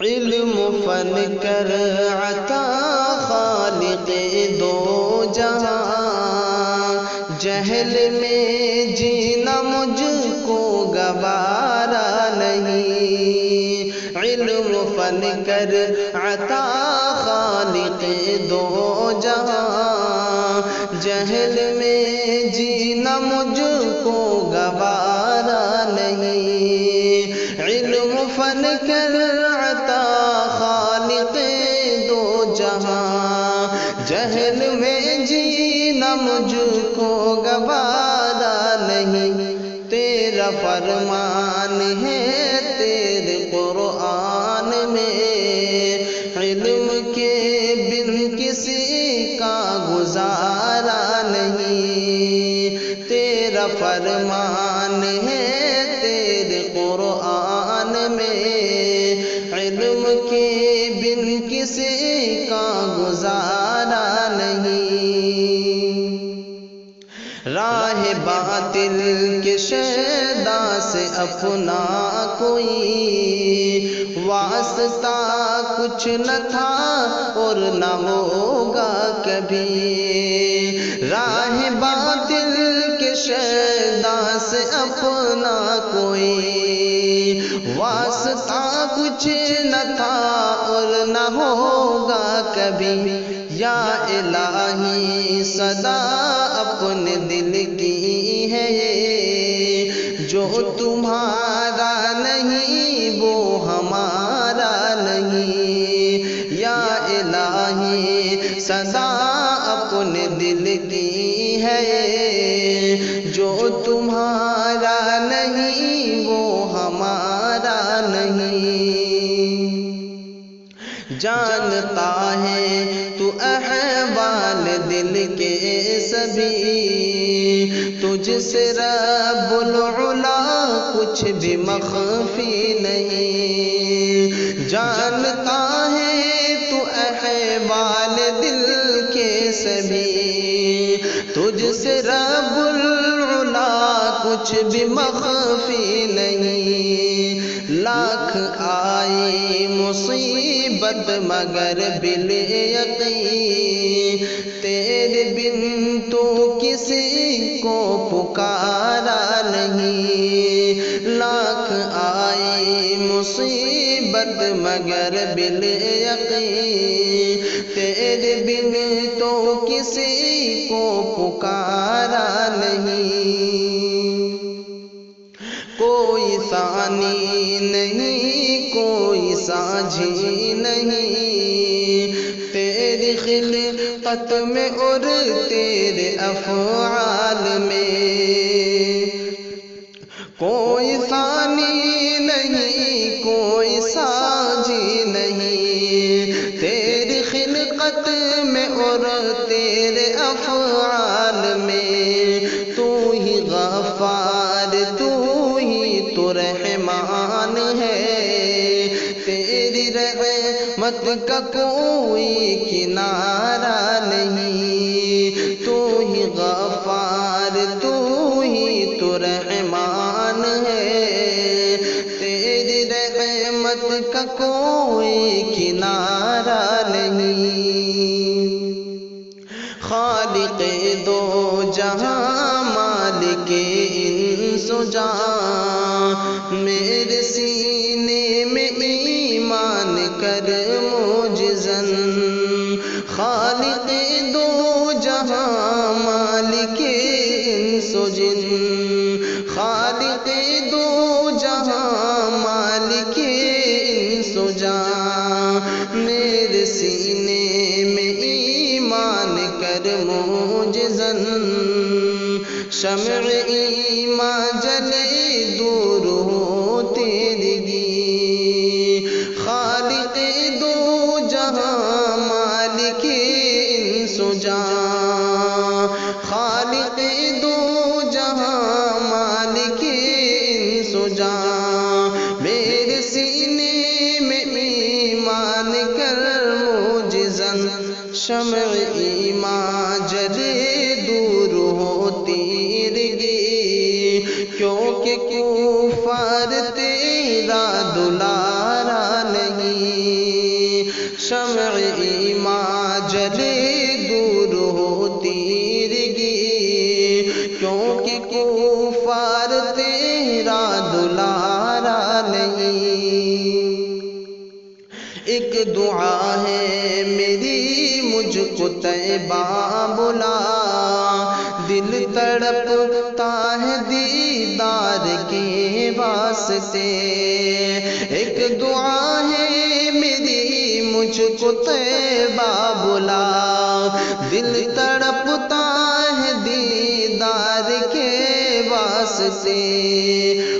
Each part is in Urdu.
علم فن کر عطا خالق دو جہاں، جہل میں جینا مجھ کو گوارا نہیں۔ علم فن کر عطا خالق دو جہاں، جہل میں جینا مجھ کو گوارا نہیں۔ علم فن کر عطا خالق دو جہاں، جہل میں جینا مجھ کو گوارا نہیں۔ تیرا فرمان ہے تیرے قرآن میں، علم کے بن کسی کا گزارا نہیں۔ تیرا فرمان ہے تیرے قرآن میں، علم کے بن کسی کا گزارا نہیں۔ راہ باطل کے شیدا سے اپنا کوئی واسطہ کچھ نہ تھا اور نہ ہوگا کبھی۔ راہ باطل کے شیدا سے اپنا کوئی واسطہ کچھ نہ تھا اور نہ ہوگا کبھی۔ یا الہی صدا اپنے دل کی ہے یہ، جو تمہارا نہیں وہ ہمارا نہیں۔ یا الہی صدا اپنے دل کی ہے یہ، جو تمہارا نہیں وہ ہمارا نہیں۔ جانتا ہے تو احوال دل کے سبھی، تجھ سے رب العلا کچھ بھی مخفی نہیں۔ جانتا ہے تو احوال دل کے سبھی، تجھ سے رب العلا کچھ بھی مخفی نہیں۔ لاکھ آئی مصیبت مگر بالیقین، تیرے بن تو کسی کو پکارا نہیں۔ لاکھ آئی مصیبت مگر بالیقین، تیرے بن تو کسی کو پکارا نہیں۔ کوئی ثانی نہیں کوئی ساجھی نہیں، تیری خلقت میں اور تیرے افعال میں۔ کوئی ثانی نہیں کوئی ساجھی نہیں، تیری خلقت میں اور تیرے افعال میں۔ تو ہی غفار تو رحمان ہے، تیری رحمت کا کوئی کنارہ نہیں۔ تو ہی غفار تو ہی تو رحمان ہے، تیری رحمت کا کوئی کنارہ نہیں۔ خالق دو جہاں مالک انس و جان، میرے سینے میں ایمان کر معجزاً۔ خالق دو جہاں مالک انس و جن، خالق دو جہاں مالک انس و جان، میرے سینے میں ایمان کر معجزاً۔ شمع ایمان جلے دور ہو تیرگی، خالق دو جہاں مالک انس و جان، خالق دو جہاں مالک انس و جان، میرے سینے میں ایمان کر معجزاً۔ شمع ایمان جلے دور ہو تیرگی، کیونکہ کفار تیرا دلارا نہیں۔ کفار تیرا دلارا نہیں۔ ایک دعا ہے میری مجھ کو طیبہ بلا، دل تڑپتا ہے دیدار کے واسطے۔ ایک دعا ہے میری مجھ کو طیبہ بلا، دل تڑپتا ہے دیدار کے واسطے۔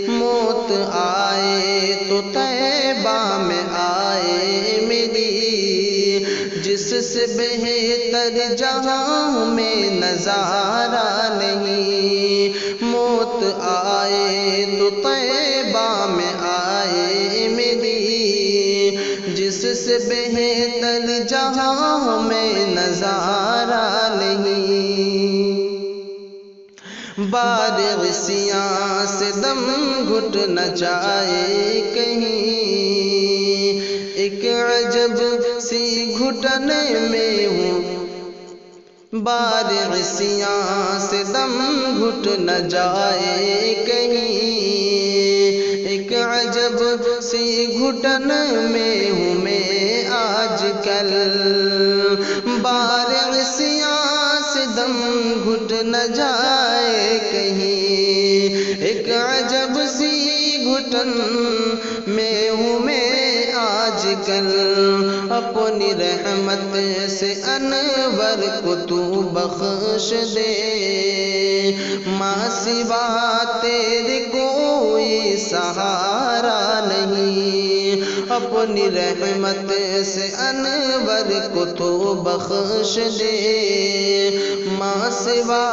موت آئے تو طیبہ میں آئے میری، جس سے بہتر جہاں میں نظارہ نہیں۔ موت آئے تو طیبہ میں آئے میری، جس سے بہتر جہاں میں نظارہ نہیں۔ بارغ سیاہ سے دم گھٹ نہ جائے کہیں، ایک عجب سی گھٹن میں ہوں۔ بارغ سیاہ سے دم گھٹ نہ جائے کہیں، ایک عجب سی گھٹن میں ہوں میں آج کل۔ بارغ سیاہ سے دم گھٹ نہ جائے کہیں، ایک عجب سی گھٹن میں ہوں میں آج کل۔ اپنی رحمت سے انور کو تو بخش دے، ماں سوا تیرے کوئی سہارا نہیں۔ اپنی رحمت سے انور کو تو بخش دے، ماں سوا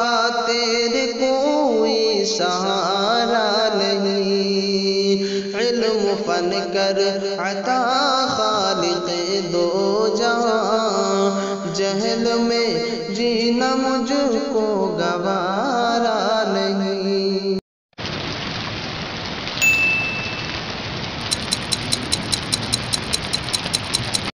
تیرے کوئی سہارا نہیں۔ علم فن کر عطا خالق دو جہاں، جہل میں جینا مجھ کو گوارا